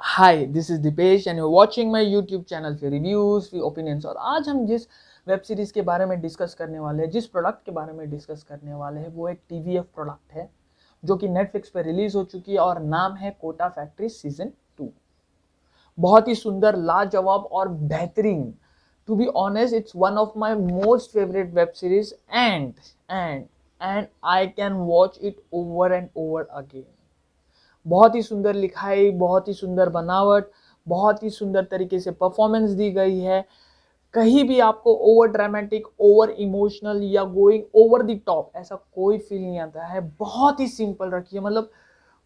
Hi, this is Deepesh and you watching my YouTube channel for reviews for opinions. और आज हम जिस web series के बारे में डिस्कस करने वाले हैं, जिस प्रोडक्ट के बारे में डिस्कस करने वाले हैं, वो एक टीवीएफ प्रोडक्ट है जो कि नेटफ्लिक्स पे रिलीज हो चुकी है और नाम है कोटा फैक्ट्री सीजन 2। बहुत ही सुंदर, लाजवाब और बेहतरीन। To be honest, it's one of my most favourite web series and I can watch it over and over again. बहुत ही सुंदर लिखाई, बहुत ही सुंदर बनावट, बहुत ही सुंदर तरीके से परफॉर्मेंस दी गई है। कहीं भी आपको ओवर ड्रामेटिक, ओवर इमोशनल या गोइंग ओवर द टॉप ऐसा कोई फील नहीं आता है। बहुत ही सिंपल रखी है, मतलब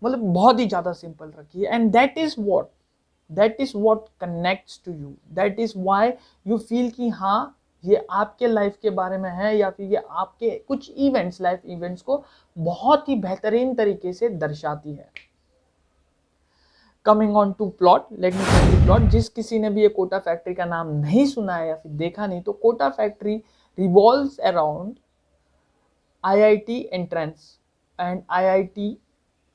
बहुत ही ज्यादा सिंपल रखी है। And that is what connects to you, that is why you feel कि हाँ, ये आपके लाइफ के बारे में है या फिर ये आपके कुछ इवेंट्स, लाइफ इवेंट्स को बहुत ही बेहतरीन तरीके से दर्शाती है। Coming on to plot, let me tell you plot. जिस किसी ने भी ये कोटा फैक्ट्री का नाम नहीं सुना है या फिर देखा नहीं, तो Kota factory revolves around IIT entrance and IIT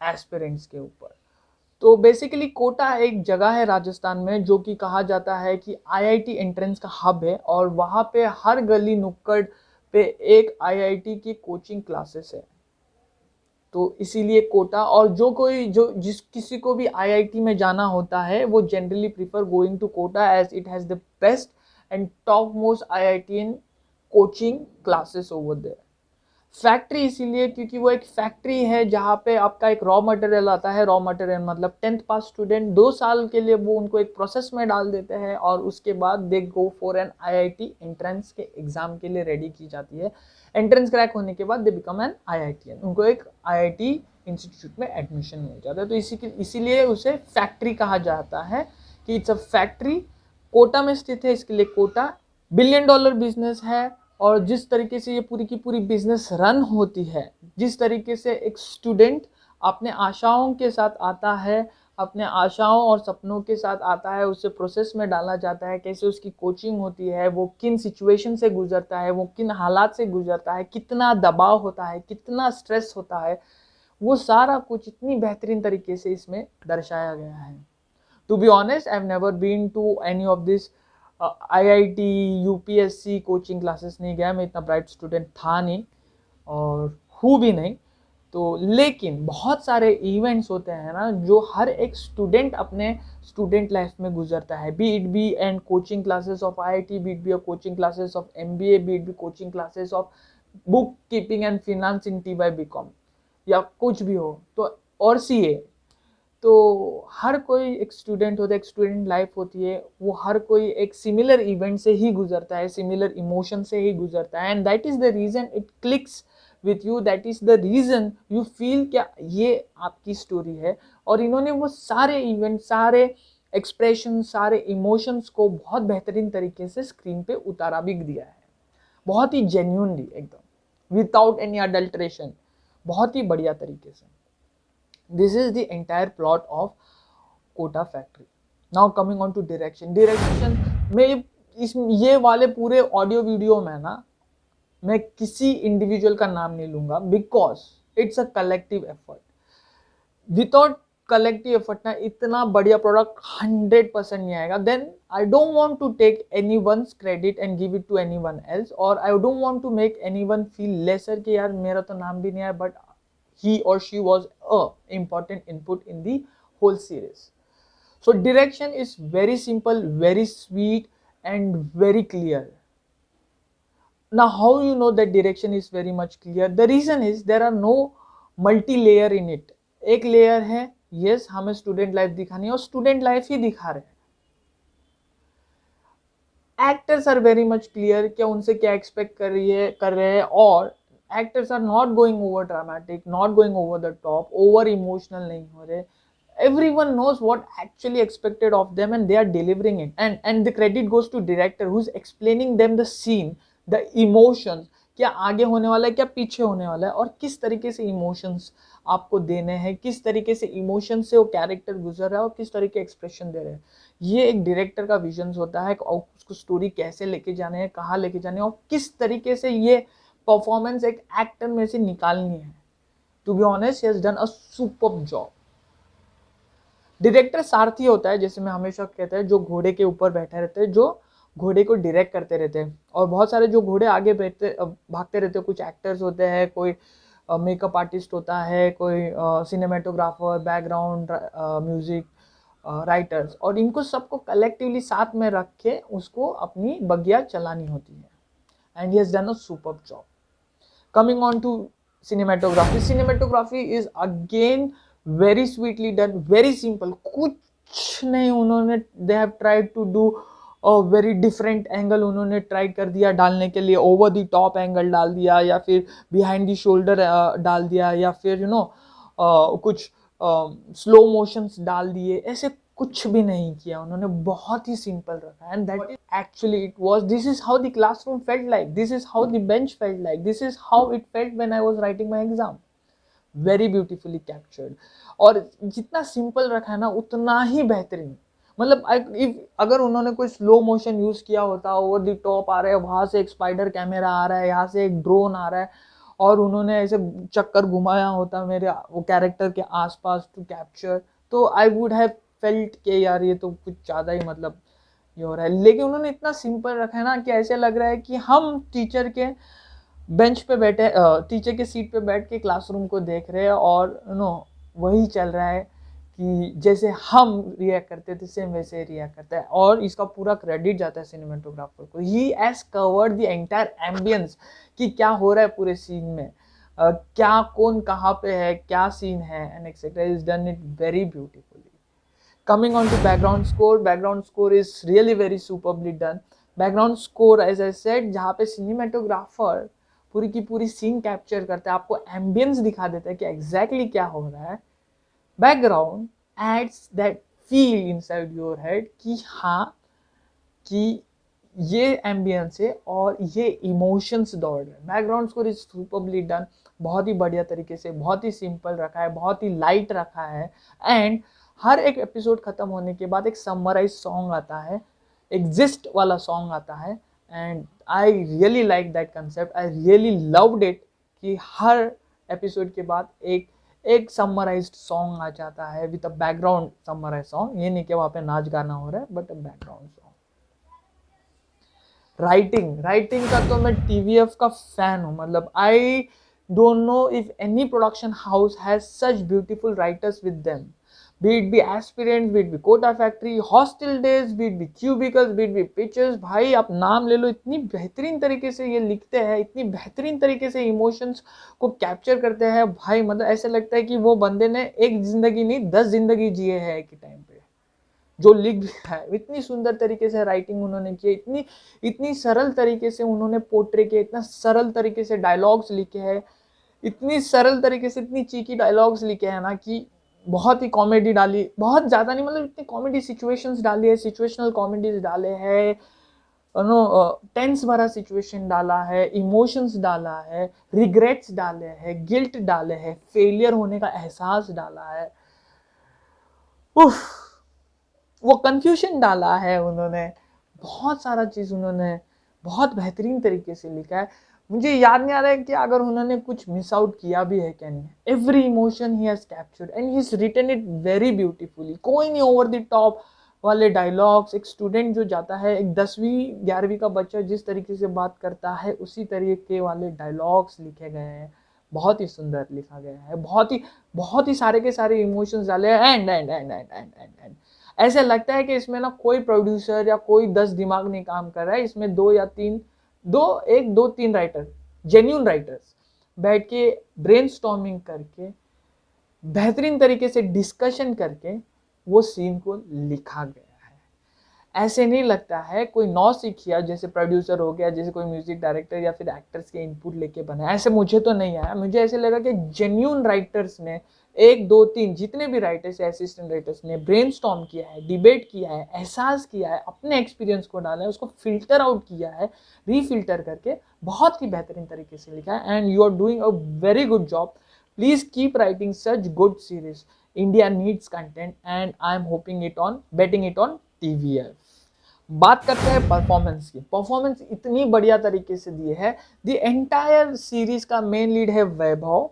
aspirants के ऊपर। तो बेसिकली कोटा एक जगह है राजस्थान में जो कि कहा जाता है कि आईआईटी एंट्रेंस का हब है, और वहाँ पे हर गली नुक्कड़ पे एक आईआईटी की कोचिंग क्लासेस है। तो इसीलिए कोटा, और जिस किसी को भी आईआईटी में जाना होता है वो generally prefer going to Kota as it has the best and top most IITian coaching classes over there. Factory इसीलिए क्योंकि वो एक फैक्ट्री है जहाँ पे आपका एक रॉ मटेरियल आता है। रॉ मटेरियल मतलब 10th पास स्टूडेंट 2 साल के लिए वो उनको एक प्रोसेस में डाल देते हैं, और उसके बाद they go for an IIT entrance के एग्जाम के लिए रेडी की जाती है। एंट्रेंस क्रैक होने के बाद दे बिकम एन आईआईटीएन, उनको एक आईआईटी इंस्टीट्यूट में एडमिशन मिल जाता है। तो इसीलिए उसे फैक्ट्री कहा जाता है कि इट्स अ फैक्ट्री। कोटा में स्थित है, इसके लिए कोटा $1 बिलियन बिजनेस है। और जिस तरीके से ये पूरी की पूरी बिजनेस रन होती है, जिस तरीके से एक स्टूडेंट अपने आशाओं के साथ आता है, अपने आशाओं और सपनों के साथ आता है, उसे प्रोसेस में डाला जाता है, कैसे उसकी कोचिंग होती है, वो किन सिचुएशन से गुजरता है, वो किन हालात से गुजरता है, कितना दबाव होता है, कितना स्ट्रेस होता है, वो सारा कुछ इतनी बेहतरीन तरीके से इसमें दर्शाया गया है। To be honest, I have never been to any of this IIT UPSC coaching classes नहीं गया। मैं इतना ब्राइट स्टूडेंट था नहीं और हूँ भी नहीं। तो लेकिन बहुत सारे इवेंट्स होते हैं ना जो हर एक स्टूडेंट अपने स्टूडेंट लाइफ में गुजरता है, be it be and coaching classes of IIT, be it be coaching classes of MBA, be it be coaching classes of book keeping and finance in T Y BCom, या कुछ भी हो तो, और CA. तो हर कोई एक स्टूडेंट होता है, एक स्टूडेंट लाइफ होती है, वो हर कोई एक सिमिलर इवेंट से ही गुजरता है, सिमिलर इमोशन से ही गुजरता है। And that is the reason it clicks with you, that is the reason you feel क्या ये आपकी स्टोरी है। और इन्होंने वो सारे इवेंट, सारे एक्सप्रेशन, सारे इमोशंस को बहुत बेहतरीन तरीके से स्क्रीन पे उतारा भी दिया है, बहुत ही जेन्युइनली, एकदम विदाउट एनी अडल्ट्रेशन, बहुत ही बढ़िया तरीके से। This is the entire plot of Kota factory. Now coming on to direction में, इस ये वाले पूरे ऑडियो वीडियो में ना मैं किसी इंडिविजुअल का नाम नहीं लूंगा, because it's a collective effort. Without collective effort ना इतना बढ़िया प्रोडक्ट 100% नहीं आएगा। Then I don't want to take anyone's credit and give it to anyone else, और I don't want to make anyone feel lesser कि यार मेरा तो नाम भी नहीं आया, but he or she was a important input in the whole series. So direction is very simple, very sweet and very clear. Now how you know that direction is very much clear? The reason is there are no multi layer in it. एक layer है, yes हमें student life दिखानी है और student life ही दिखा रहे हैं। Actors are very much clear क्या उनसे क्या expect कर रहे हैं, और actors are not going over dramatic, not going over the top, over emotional नहीं हो रहे। Everyone knows what actually expected of them and they are delivering it, and the credit goes to director who's explaining them the scene, the emotions, क्या आगे होने वाला है, क्या पीछे होने वाला है, और किस तरीके से इमोशंस आपको देने हैं, किस तरीके से इमोशन से वो कैरेक्टर गुजर रहा है और किस तरीके एक्सप्रेशन दे रहे हैं। ये एक डायरेक्टर का विजन होता है, और उसको स्टोरी कैसे लेके जाने हैं, कहाँ लेके जाने हैं, और किस तरीके से ये परफॉर्मेंस एक एक्टर में से निकालनी है। To be honest, he has done a superb job. Director सारथी होता है, जैसे मैं हमेशा कहता है, जो घोड़े के ऊपर बैठे रहते हैं, जो घोड़े को डायरेक्ट करते रहते हैं। और बहुत सारे जो घोड़े आगे बैठते भागते रहते हैं, कुछ एक्टर्स होते हैं, कोई मेकअप आर्टिस्ट होता है, कोई सिनेमेटोग्राफर, बैकग्राउंड म्यूजिक राइटर्स, और इनको सबको कलेक्टिवली साथ में रख के उसको अपनी बगिया चलानी होती है। And he has done a superb job. Coming on to cinematography, cinematography is again very sweetly done, very simple, कुछ नहीं उन्होंने, they have tried to do a very different angle उन्होंने ट्राई कर दिया डालने के लिए, ओवर द टॉप एंगल डाल दिया, या फिर बिहाइंड द शोल्डर डाल दिया, या फिर यू नो कुछ स्लो मोशंस डाल दिए, ऐसे कुछ भी नहीं किया उन्होंने, बहुत ही सिंपल रखा। And that is actually it was, this is how the classroom felt like, this is how the bench felt like, this is how it felt when I was writing my exam. Very beautifully captured. और जितना simple रखा है ना उतना ही बेहतरीन। मतलब अगर उन्होंने कोई स्लो मोशन यूज किया होता, ओवर द टॉप आ रहा है, वहां से एक स्पाइडर कैमरा आ रहा है, यहाँ से एक ड्रोन आ रहा है, और उन्होंने ऐसे चक्कर घुमाया होता मेरे वो कैरेक्टर के आसपास टू कैप्चर, तो आई वुड हैव फेल्ट के यार ये तो कुछ ज़्यादा ही मतलब ये हो रहा है। लेकिन उन्होंने इतना सिंपल रखा है ना कि ऐसे लग रहा है कि हम टीचर के बेंच पे बैठे, टीचर के सीट पे बैठ के क्लासरूम को देख रहे हैं, और वही चल रहा है कि जैसे हम रिएक्ट करते थे सेम वैसे रिएक्ट करता है। और इसका पूरा क्रेडिट जाता है सिनेमेटोग्राफर को। He has covered the entire ambience कि क्या हो रहा है पूरे सीन में, क्या कौन कहाँ पे है, क्या सीन है, and etcetera. Is done it very beautifully. Coming on to background score is really very superbly done. Background score, as I said, जहाँ पे सिनेमेटोग्राफर पूरी की पूरी सीन कैप्चर करता है, आपको एम्बियंस दिखा देता है कि एग्जैक्टली क्या हो रहा है। Background adds that feel inside your head कि हाँ, कि ये एम्बियंस है और ये इमोशंस दौड़ रहे हैं। Background score is superbly done, बहुत ही बढ़िया तरीके से, बहुत ही सिंपल रखा है, बहुत ही लाइट रखा है। एंड हर एक एपिसोड खत्म होने के बाद एक समराइज सॉन्ग आता है, एग्जिस्ट वाला सॉन्ग आता है। And I really like that concept, I really loved it कि हर एपिसोड के बाद एक समराइज्ड सॉन्ग आ जाता है with a background summarise song. ये नहीं कि वहाँ पे नाच गाना हो रहा है, but a background song. Writing का तो मैं टीवीएफ का फैन हूँ। मतलब I don't know if any production house has such beautiful writers with them, be it be aspirants, be it be Kota Factory, Hostel Days, be it be Cubicles, be it be Pictures। भाई आप नाम ले लो, इतनी बेहतरीन तरीके से ये लिखते हैं, इतनी बेहतरीन तरीके से इमोशंस को कैप्चर करते हैं भाई। मतलब ऐसे लगता है कि वो बंदे ने एक जिंदगी नहीं 10 जिंदगी जिए हैं एक ही टाइम पे, जो लिख भी रहा है। इतनी सुंदर तरीके से राइटिंग उन्होंने की, इतनी सरल तरीके से उन्होंने पोर्ट्रे किया, इतना सरल तरीके से डायलॉग्स लिखे हैं, इतनी सरल तरीके से इतनी चीकी डायलॉग्स लिखे हैं ना कि बहुत ही कॉमेडी डाली, बहुत ज़्यादा नहीं, मतलब इतनी कॉमेडी सिचुएशंस डाली है, सिचुएशनल कॉमेडीज डाले हैं, टेंस भरा सिचुएशन डाला है, इमोशंस डाला है, रिग्रेट्स डाले हैं, गिल्ट डाले हैं, फेलियर होने का एहसास डाला है, उफ, वो कंफ्यूजन डाला है उन्होंने, बहुत सारा चीज़ उन्होंने बहुत बेहतरीन तरीके से लिखा है। मुझे याद नहीं आ रहा है कि अगर उन्होंने कुछ मिस आउट किया भी है क्या नहीं। Every emotion he has captured and he has written it very beautifully. कोई नहीं ओवर द टॉप वाले डायलॉग्स। एक स्टूडेंट जो जाता है, एक 10वीं 11वीं का बच्चा जिस तरीके से बात करता है उसी तरीके वाले डायलॉग्स लिखे गए हैं, बहुत ही सुंदर लिखा गया है, बहुत ही सारे के सारे इमोशंस डाले हैं। एंड ऐसे लगता है कि इसमें ना कोई प्रोड्यूसर या कोई 10 दिमाग नहीं काम कर रहा है, इसमें 2 राइटर, जेन्यून राइटर्स बैठ के ब्रेनस्टॉर्मिंग करके बेहतरीन तरीके से डिस्कशन करके वो सीन को लिखा गया है। ऐसे नहीं लगता है कोई नौसिखिया जैसे प्रोड्यूसर हो गया, जैसे कोई म्यूजिक डायरेक्टर या फिर एक्टर्स के इनपुट लेके बना, ऐसे मुझे तो नहीं आया। मुझे ऐसे लगा कि जेन्यून राइटर्स ने 1 2 3 जितने भी राइटर्स है, असिस्टेंट राइटर्स ने ब्रेनस्टॉर्म किया है, डिबेट किया है, एहसास किया है, अपने एक्सपीरियंस को डाला है, उसको फिल्टर आउट किया है, रीफिल्टर करके बहुत ही बेहतरीन तरीके से लिखा है। And you are doing a very good job. Please keep writing such good series. India needs content and I am hoping it on, betting it on TVF। बात करते हैं परफॉर्मेंस की। परफॉर्मेंस इतनी बढ़िया तरीके से दी है। द एंटायर सीरीज का मेन लीड है वैभव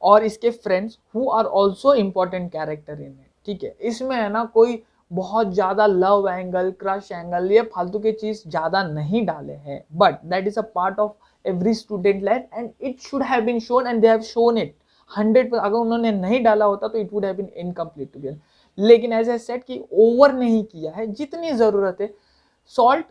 और इसके friends who are also important character in it. ठीक है, इसमें है ना कोई बहुत ज्यादा लव एंगल, क्रश एंगल, ये फालतू की चीज ज्यादा नहीं डाले हैं, but that is a part of every student life and it should have been shown and they have shown it 100%। अगर उन्होंने नहीं डाला होता तो it would have been incomplete to be, लेकिन एज ए सेट कि ओवर नहीं किया है, जितनी जरूरत है सॉल्ट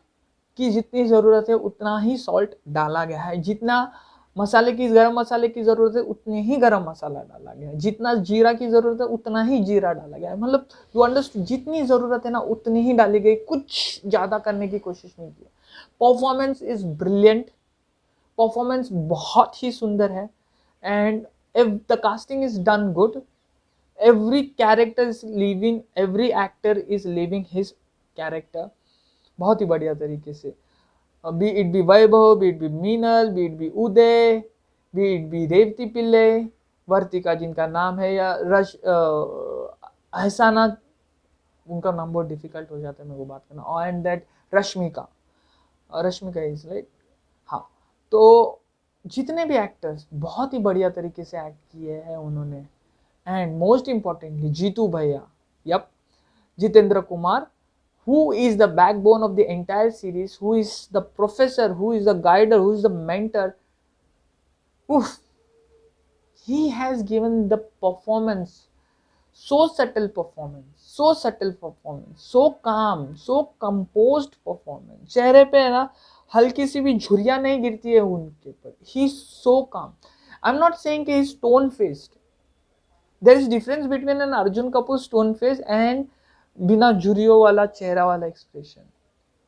की, जितनी जरूरत है उतना ही सॉल्ट डाला गया है, जितना मसाले की, गरम मसाले की जरूरत है उतने ही गरम मसाला डाला गया है, जितना जीरा की जरूरत है उतना ही जीरा डाला गया है, मतलब यू अंडरस्टैंड, जितनी जरूरत है ना उतनी ही डाली गई, कुछ ज्यादा करने की कोशिश नहीं की। परफॉर्मेंस इज ब्रिलियंट, परफॉर्मेंस बहुत ही सुंदर है, and if the casting is done good, every character is living, every actor is living his character बहुत ही बढ़िया तरीके से, be it be Vaibhav, be it be Meenal, be it be Uday, be it be Revathi Pillai, Vartika जिनका नाम है, या एहसाना, उनका नाम बहुत डिफिकल्ट हो जाता है मेरे को बात करना, and that Rashmika, Rashmika is like, हाँ, तो जितने भी एक्टर्स बहुत ही बढ़िया तरीके से एक्ट किए हैं उन्होंने, and most importantly Jeetu Bhaiya, yup, Jitendra Kumar, who is the backbone of the entire series, who is the professor, who is the guider, who is the mentor. Oof, he has given the performance, so subtle performance, so subtle performance, so calm, so composed performance, चेहरे पे है ना हल्की सी भी झुर्रियां नहीं गिरती है उनके ऊपर, he is so calm. I'm not saying कि he is stone faced, there is difference between an Arjun Kapoor stone face and बिना झुर्रियों वाला चेहरा वाला एक्सप्रेशन,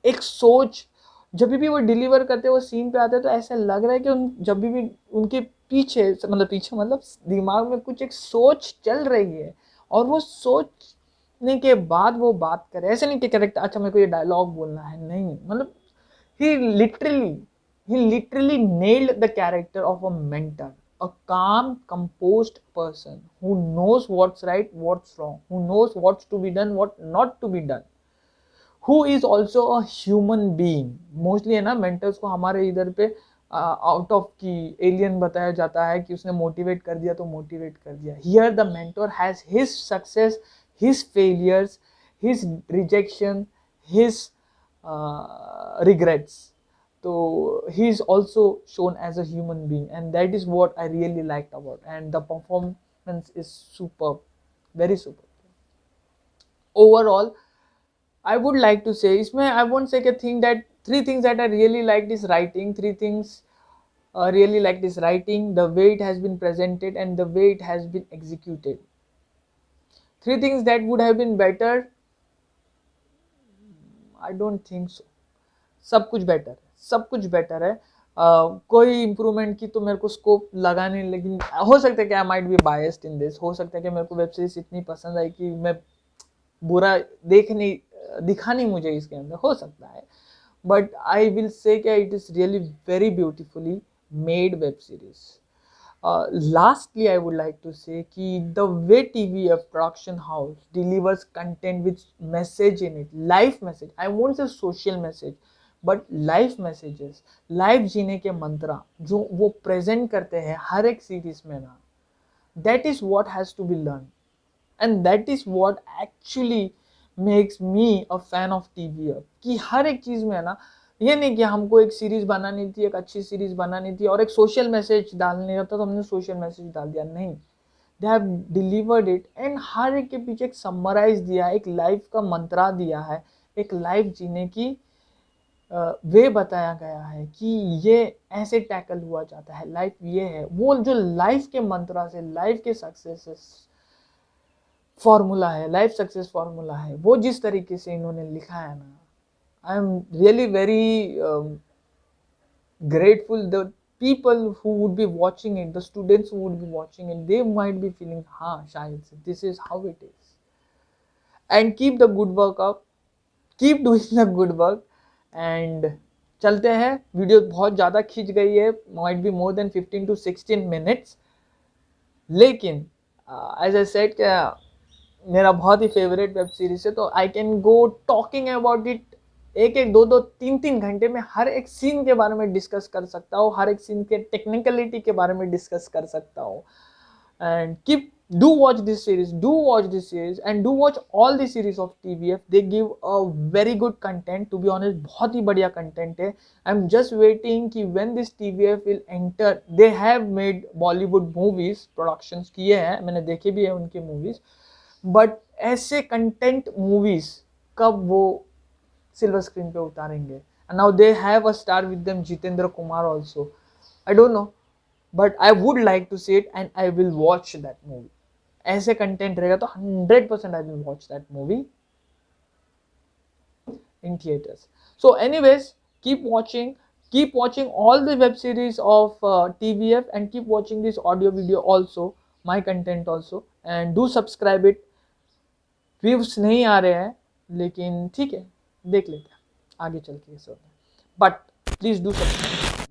एक सोच, जब भी वो डिलीवर करते, वो सीन पे आते तो ऐसा लग रहा है कि जब भी उनके पीछे मतलब दिमाग में कुछ एक सोच चल रही है, और वो सोचने के बाद वो बात करे, ऐसे नहीं कि करेक्ट अच्छा मेरे को ये डायलॉग बोलना है, नहीं, मतलब he literally nailed the character of a mentor, a calm, composed person who knows what's right, what's wrong, who knows what's to be done, what not to be done, who is also a human being. Mostly है ना mentors को हमारे इधर पे out of की alien बताया जाता है कि उसने मोटिवेट कर दिया तो मोटिवेट कर दिया. Here the mentor has his success, his failures, his rejection, his regrets. So he is also shown as a human being, and that is what I really liked about, and the performance is superb, very superb. Overall, I would like to say, इसमें I won't say a thing that three things that I really liked is writing. Three things really liked is writing, the way it has been presented, and the way it has been executed. Three things that would have been better, I don't think so. सब कुछ better है, सब कुछ better है. कोई improvement की तो मेरे को स्कोप लगा नहीं, लेकिन हो सकता है कि I might be biased in this, हो सकता है कि मेरे को वेब सीरीज इतनी पसंद आई कि मैं बुरा दिखा नहीं मुझे इसके अंदर, हो सकता है, बट आई विल से कि it is really very beautifully made web series. Lastly, I would like to say कि the way TVF production house delivers content with message in it, life message, I won't say social message, but life messages, life जीने के मंत्रा जो वो present करते हैं हर एक series में ना, that is what has to be learn, and that is what actually makes me a fan of TVF. कि हर एक चीज में है ना, ये नहीं कि हमको एक सीरीज बनानी थी, एक अच्छी सीरीज बनानी थी और एक सोशल मैसेज डालने होता तो हमने सोशल मैसेज डाल दिया, नहीं, they have delivered it, and हर एक के पीछे एक समराइज दिया है, एक लाइफ का मंत्रा दिया है, एक लाइफ जीने की वे बताया गया है कि ये ऐसे टैकल हुआ जाता है, लाइफ ये है, वो जो लाइफ के मंत्रा से, लाइफ के सक्सेस फॉर्मूला है, लाइफ सक्सेस फॉर्मूला है, वो जिस तरीके से इन्होंने लिखा है ना, I am really very grateful. The people who would be watching it, the students who would be watching it, they might be feeling, हाँ शायद this is how it is. And keep the good work up, keep doing the good work. And चलते हैं, video बहुत ज़्यादा खींच गई है, might be more than 15 to 16 minutes, लेकिन एज आई सेड क्या मेरा बहुत ही फेवरेट वेब सीरीज है, तो I can go talking about it एक दो 3 घंटे में हर एक सीन के बारे में डिस्कस कर सकता हूँ, हर एक सीन के टेक्निकलिटी के बारे में डिस्कस कर सकता हूँ. And keep do watch this series, and do watch all the series of TVF. They give a very good content, to be honest, बहुत ही बढ़िया content है. I'm just waiting कि when this TVF will enter. They have made Bollywood movies, productions किए हैं, मैंने देखे भी है उनके movies, but ऐसे content movies कब वो silver screen पे उतारेंगे? And now they have a star with them, Jitendra Kumar also. I don't know, but I would like to see it and I will watch that movie. ऐसे content रहेगा तो 100% I will watch that movie in theaters. So anyways, keep watching all the web series of TVF, and keep watching this audio video also, my content also, and do subscribe it. Views नहीं आ रहे हैं लेकिन ठीक है, देख लेते हैं आगे चल के सब, बट प्लीज डू सब्सक्राइब.